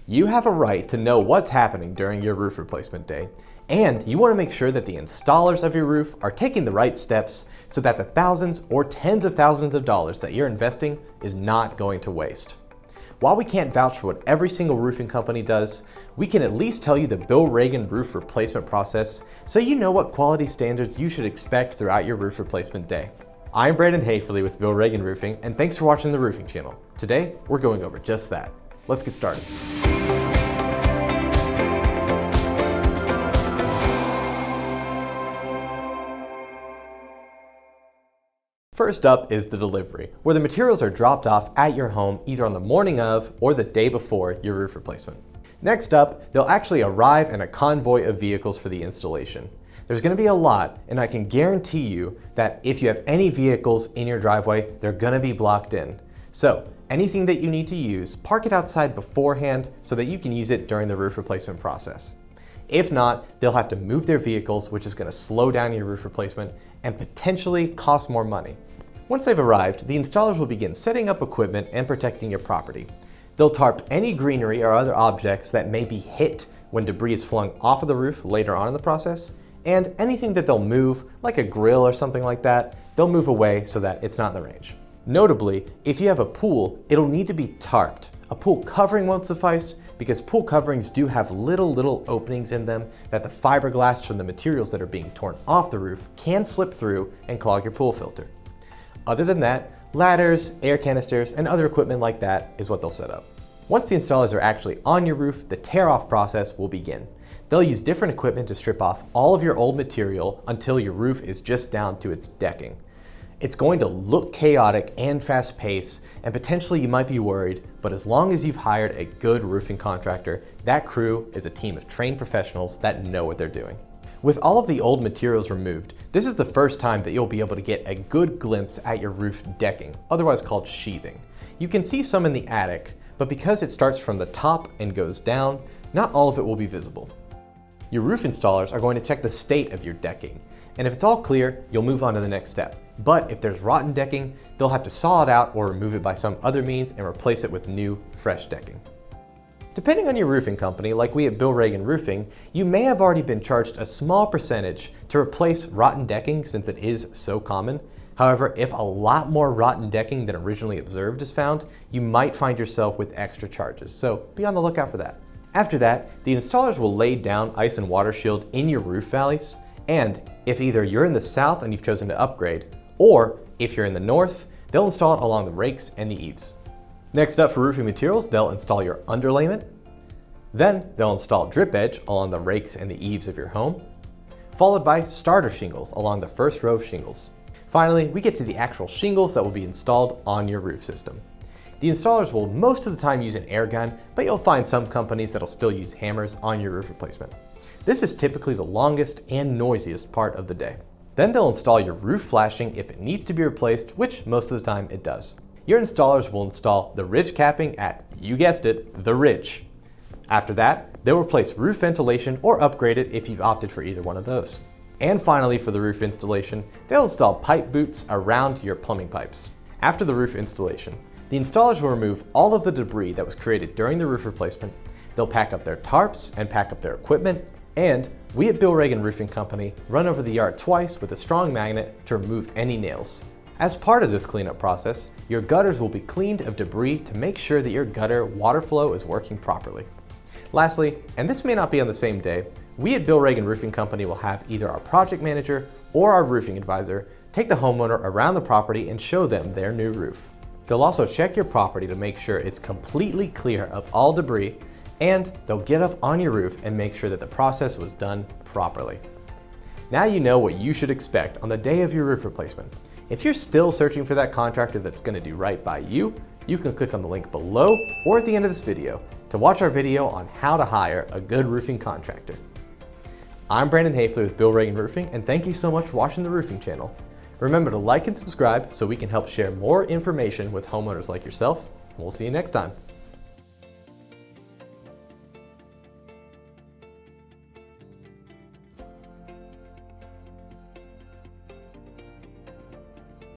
You have a right to know what's happening during your roof replacement day, and you want to make sure that the installers of your roof are taking the right steps so that the thousands or tens of thousands of dollars that you're investing is not going to waste. While we can't vouch for what every single roofing company does, we can at least tell you the Bill Ragan roof replacement process so you know what quality standards you should expect throughout your roof replacement day. I'm Brandon Hafeli with Bill Ragan Roofing, and thanks for watching the Roofing Channel. Today, we're going over just that. Let's get started. First up is the delivery, where the materials are dropped off at your home either on the morning of or the day before your roof replacement. Next up, they'll actually arrive in a convoy of vehicles for the installation. There's going to be a lot, and I can guarantee you that if you have any vehicles in your driveway, they're going to be blocked in. So anything that you need to use, park it outside beforehand so that you can use it during the roof replacement process. If not, they'll have to move their vehicles, which is going to slow down your roof replacement and potentially cost more money. Once they've arrived, the installers will begin setting up equipment and protecting your property. They'll tarp any greenery or other objects that may be hit when debris is flung off of the roof later on in the process, and anything that they'll move, like a grill or something like that, they'll move away so that it's not in the range. Notably, if you have a pool, it'll need to be tarped. A pool covering won't suffice because pool coverings do have little openings in them that the fiberglass from the materials that are being torn off the roof can slip through and clog your pool filter. Other than that, ladders, air canisters, and other equipment like that is what they'll set up. Once the installers are actually on your roof, the tear-off process will begin. They'll use different equipment to strip off all of your old material until your roof is just down to its decking. It's going to look chaotic and fast-paced, and potentially you might be worried, but as long as you've hired a good roofing contractor, that crew is a team of trained professionals that know what they're doing. With all of the old materials removed, this is the first time that you'll be able to get a good glimpse at your roof decking, otherwise called sheathing. You can see some in the attic, but because it starts from the top and goes down, not all of it will be visible. Your roof installers are going to check the state of your decking, and if it's all clear, you'll move on to the next step. But if there's rotten decking, they'll have to saw it out or remove it by some other means and replace it with new, fresh decking. Depending on your roofing company, like we at Bill Ragan Roofing, you may have already been charged a small percentage to replace rotten decking since it is so common. However, if a lot more rotten decking than originally observed is found, you might find yourself with extra charges, so be on the lookout for that. After that, the installers will lay down ice and water shield in your roof valleys, and if either you're in the south and you've chosen to upgrade, or if you're in the north, they'll install it along the rakes and the eaves. Next up for roofing materials, they'll install your underlayment. Then they'll install drip edge along the rakes and the eaves of your home, followed by starter shingles along the first row of shingles. Finally, we get to the actual shingles that will be installed on your roof system. The installers will most of the time use an air gun, but you'll find some companies that'll still use hammers on your roof replacement. This is typically the longest and noisiest part of the day. Then they'll install your roof flashing if it needs to be replaced, which most of the time it does. Your installers will install the ridge capping at, you guessed it, the ridge. After that, they'll replace roof ventilation or upgrade it if you've opted for either one of those. And finally, for the roof installation, they'll install pipe boots around your plumbing pipes. After the roof installation, the installers will remove all of the debris that was created during the roof replacement. They'll pack up their tarps and pack up their equipment, and we at Bill Ragan Roofing Company run over the yard twice with a strong magnet to remove any nails. As part of this cleanup process, your gutters will be cleaned of debris to make sure that your gutter water flow is working properly. Lastly, and this may not be on the same day, we at Bill Ragan Roofing Company will have either our project manager or our roofing advisor take the homeowner around the property and show them their new roof. They'll also check your property to make sure it's completely clear of all debris, and they'll get up on your roof and make sure that the process was done properly. Now you know what you should expect on the day of your roof replacement. If you're still searching for that contractor that's going to do right by you, you can click on the link below or at the end of this video to watch our video on how to hire a good roofing contractor. I'm Brandon Hafeli with Bill Ragan Roofing, and thank you so much for watching the Roofing Channel. Remember to like and subscribe so we can help share more information with homeowners like yourself. We'll see you next time.